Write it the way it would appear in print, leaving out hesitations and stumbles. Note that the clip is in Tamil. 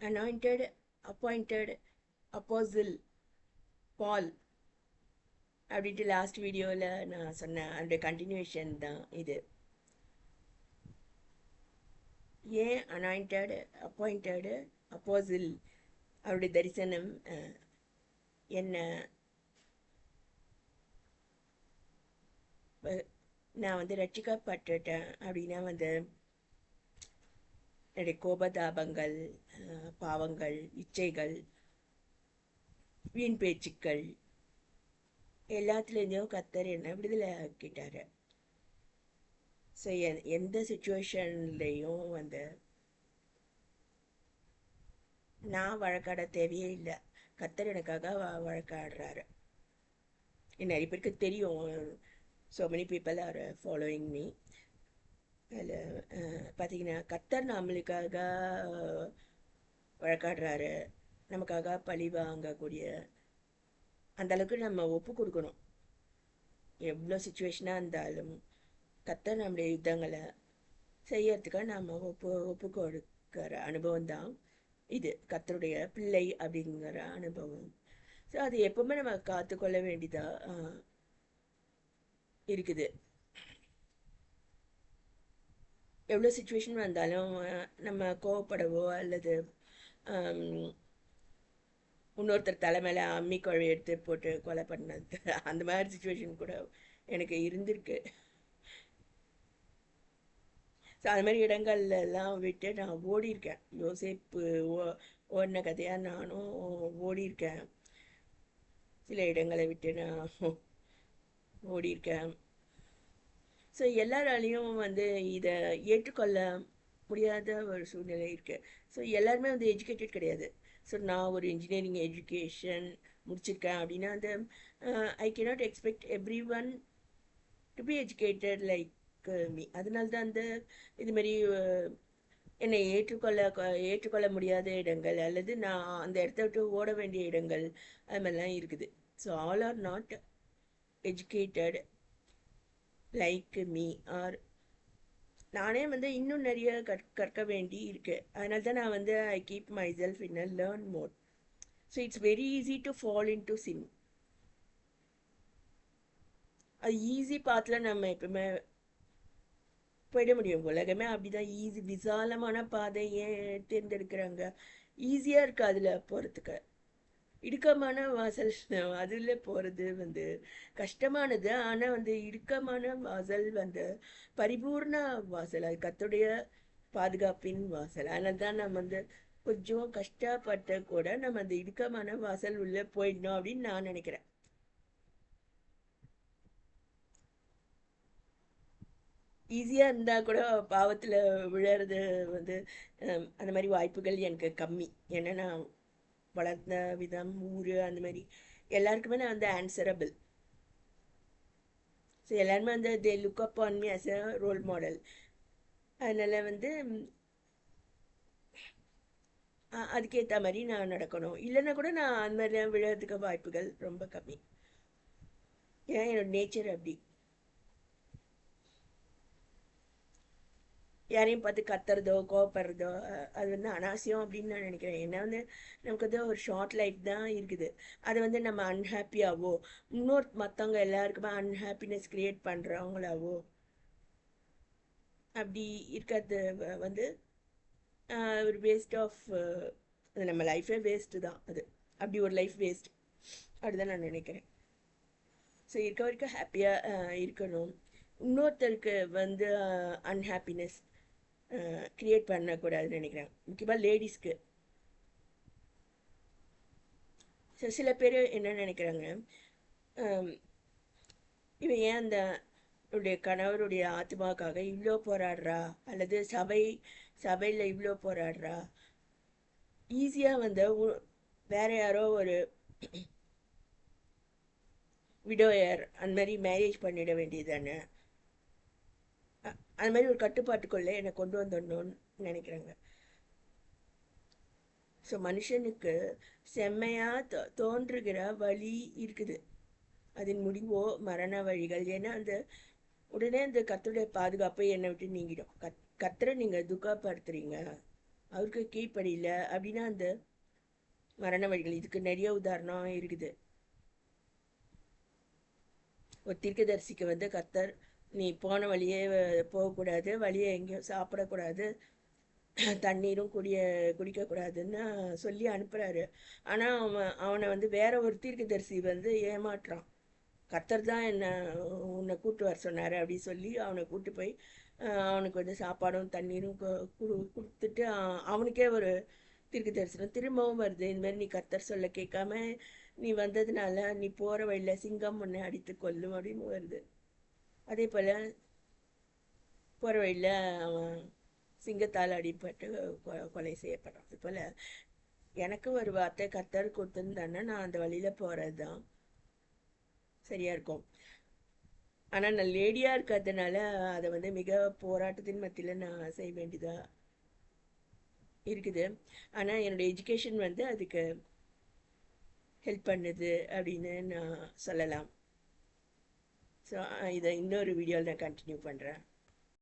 anointed, appointed apostle Paul அப்படின்ட்டு லாஸ்ட் வீடியோவில் நான் சொன்னேன். அதோடைய கண்டினியூஷன் தான் இது. ஏன் அனாயிண்டட், அப்பாயிண்டடு, அப்போசில் அவருடைய தரிசனம் என்ன, நான் வந்து ரட்சிக்கப்பட்டுட்டேன் அப்படின்னா வந்து என்னுடைய கோபதாபங்கள், பாவங்கள், இச்சைகள், வீண் பேச்சுக்கள் எல்லாத்துலேருந்தும் கர்த்தர் என்ன விடுதலை ஆக்கிட்டாரு. ஸோ எந்த சுச்சுவேஷன்லேயும் வந்து நான் வழக்காட தேவையே இல்லை. கர்த்தர் எனக்காக வழக்காடுறாரு. நிறைய பேருக்கு தெரியும். So many people are following me. அதில் பார்த்தீங்கன்னா கர்த்தர் நம்மளுக்காக வழக்காடுறாரு, நமக்காக பழி வாங்கக்கூடிய அந்த அளவுக்கு நம்ம ஒப்பு கொடுக்கணும். எவ்வளோ சுச்சுவேஷனாக இருந்தாலும் கர்த்தர் நம்முடைய யுத்தங்களை செய்யறதுக்காக நம்ம ஒப்பு கொடுக்கிற அனுபவம் தான் இது கர்த்தருடைய பிள்ளை அப்படிங்கிற அனுபவம். ஸோ அது எப்பவுமே நம்ம காத்துக்கொள்ள வேண்டியதா இருக்குது. எவ்வளோ சுச்சுவேஷன் வந்தாலும் நம்ம கோவப்படவோ அல்லது இன்னொருத்தர் தலை மேலே அம்மி குழவி எடுத்து போட்டு கொலை பண்ணது அந்த மாதிரி சுச்சுவேஷன் கூட எனக்கு இருந்திருக்கு. ஸோ அது மாதிரி இடங்கள்லாம் விட்டு நான் ஓடியிருக்கேன். யோசேப்பு ஓடின கதையாக நானும் ஓடியிருக்கேன். சில இடங்களை விட்டு நான் ஓடியிருக்கேன். ஸோ எல்லாராலையும் வந்து இதை ஏற்றுக்கொள்ள முடியாத ஒரு சூழ்நிலை இருக்குது. ஸோ எல்லாருமே வந்து எஜுகேட்டட் கிடையாது. ஸோ நான் ஒரு இன்ஜினியரிங் எஜுகேஷன் முடிச்சிருக்கேன் அப்படின்னா அந்த I cannot expect every one to be educated like me. அதனால தான் அந்த இதுமாரி என்னை ஏற்றுக்கொள்ள முடியாத இடங்கள் அல்லது நான் அந்த இடத்த விட்டு ஓட வேண்டிய இடங்கள் அது மாதிரிலாம் இருக்குது. So all are not educated like me. Or நானே வந்து இன்னும் நிறைய கற்க வேண்டி இருக்கு. அதனால தான் நான் வந்து I keep myself in a learn mode. So it's very easy to fall into sin. அது ஈஸி பாத்தில் நம்ம எப்பவுமே போயிட முடியும். உலகமே அப்படிதான் ஈஸி, விசாலமான பாதையை தேர்ந்தெடுக்கிறாங்க. ஈஸியாக இருக்குது அதில் போகிறதுக்கு. இடுக்கமான வாசல் அதில் போகிறது வந்து கஷ்டமானது. ஆனால் வந்து இடுக்கமான வாசல் வந்து பரிபூர்ண வாசல், அது கர்த்தருடைய பாதுகாப்பின் வாசல். அதனால தான் நம்ம வந்து கொஞ்சம் கஷ்டப்பட்ட கூட நம்ம அந்த இடுக்கமான வாசல் உள்ளே போயிடணும் அப்படின்னு நான் நினைக்கிறேன். ஈஸியாக இருந்தால் கூட பாவத்தில் விழுறது வந்து அந்த மாதிரி வாய்ப்புகள் எனக்கு கம்மி. ஏன்னா நான் வளர்ந்த விதம், ஊர், அந்த மாதிரி எல்லாருக்குமே நான் வந்து ஆன்சரபிள். ஸோ எல்லாருமே வந்து they look up on me as a role model. அதனால் வந்து அதுக்கேற்ற மாதிரி நான் நடக்கணும். இல்லைன்னா கூட நான் அந்த மாதிரிலாம் விழுறதுக்கு வாய்ப்புகள் ரொம்ப கம்மி. ஏன்னா என்னோட நேச்சர் அப்படி. யாரையும் பார்த்து கத்துறதோ கோவப்படுறதோ அது வந்து அனாவசியம் அப்படின்னு நான் நினைக்கிறேன். ஏன்னா வந்து நமக்கு வந்து ஒரு ஷார்ட் லைஃப் தான் இருக்குது. அதை வந்து நம்ம அன்ஹாப்பியாவோ மற்றவங்க எல்லாருக்குமே அன்ஹாப்பினஸ் க்ரியேட் பண்ணுறவங்களாவோ அப்படி இருக்கிறது வந்து ஒரு வேஸ்ட் ஆஃப், அது நம்ம லைஃபே வேஸ்ட்டு தான் அது. அப்படி ஒரு லைஃப் வேஸ்ட் அப்படிதான் நான் நினைக்கிறேன். ஸோ இருக்க வரைக்கும் ஹாப்பியாக இருக்கணும். இன்னொருத்தருக்கு வந்து அன்ஹாப்பினஸ் க்ரியேட் பண்ணக்கூடாதுன்னு நினைக்கிறேன், முக்கியமாக லேடிஸ்க்கு. ஸோ சில பேர் என்ன நினைக்கிறாங்க, இவன் ஏன் அந்த உடைய கணவருடைய ஆத்மாவுக்காக இவ்வளோ போராடுறா, அல்லது சபையில் இவ்வளோ போராடுறா, ஈஸியாக வந்து வேற யாரோ ஒரு விடோயர் அந்த மாதிரி மேரேஜ் பண்ணிட வேண்டியது தானே, அந்த மாதிரி ஒரு கட்டுப்பாட்டுக்குள்ளே என்னை கொண்டு வந்துடணும்னு நினைக்கிறாங்க. ஸோ மனுஷனுக்கு செம்மையாக தோன்றுகிற வழி இருக்குது, அதன் முடிவோ மரண வழிகள். ஏன்னா அந்த உடனே அந்த கர்த்தருடைய பாதுகாப்பை என்னை விட்டு நீங்கிடும். கர்த்தரை நீங்கள் துக்கப்படுத்துறீங்க அவருக்கு கீழ்ப்படியில அப்படின்னா அந்த மரண வழிகள். இதுக்கு நிறைய உதாரணம் இருக்குது. ஒரு தீர்க்கதரிசிக்கு வந்து கர்த்தர், நீ போன வழியே போகக்கூடாது, வழியை எங்கேயும் சாப்பிடக்கூடாது, தண்ணீரும் குடிக்கக்கூடாதுன்னு சொல்லி அனுப்புறாரு. ஆனால் அவனை வந்து வேற ஒரு தீர்க்கதரிசி வந்து ஏமாற்றுறான். கர்த்தர் தான் உன்னை கூட்டு வர சொன்னார் அப்படின்னு சொல்லி அவனை கூட்டு போய் அவனுக்கு வந்து சாப்பாடும் தண்ணீரும் கொடுத்துட்டு அவனுக்கே ஒரு தீர்க்க தரிசனம் திரும்பவும் வருது. இந்தமாரி நீ கர்த்தர் சொல்ல கேட்காம நீ வந்ததுனால நீ போகிற வழியில் சிங்கம் உன்னை அடித்து கொல்லும் அப்படின்னு வருது. அதே போல் போகிற வழியில் அவன் சிங்கத்தால் அடிபட்டு கொலை செய்யப்படுறான். அது போல் எனக்கு ஒரு வார்த்தை கர்த்தர் கொடுத்துருந்தானே நான் அந்த வழியில் போகிறது தான் சரியாக இருக்கும். ஆனால் நான் லேடியாக இருக்கிறதுனால அதை வந்து மிக போராட்டத்தின் மத்தியில் நான் செய்ய வேண்டியதாக இருக்குது. ஆனால் என்னோடய எஜுகேஷன் வந்து அதுக்கு ஹெல்ப் பண்ணுது அப்படின்னு நான் சொல்லலாம். ஸோ இதை இன்னொரு வீடியோவில் நான் கண்டினியூ பண்ணுறேன்.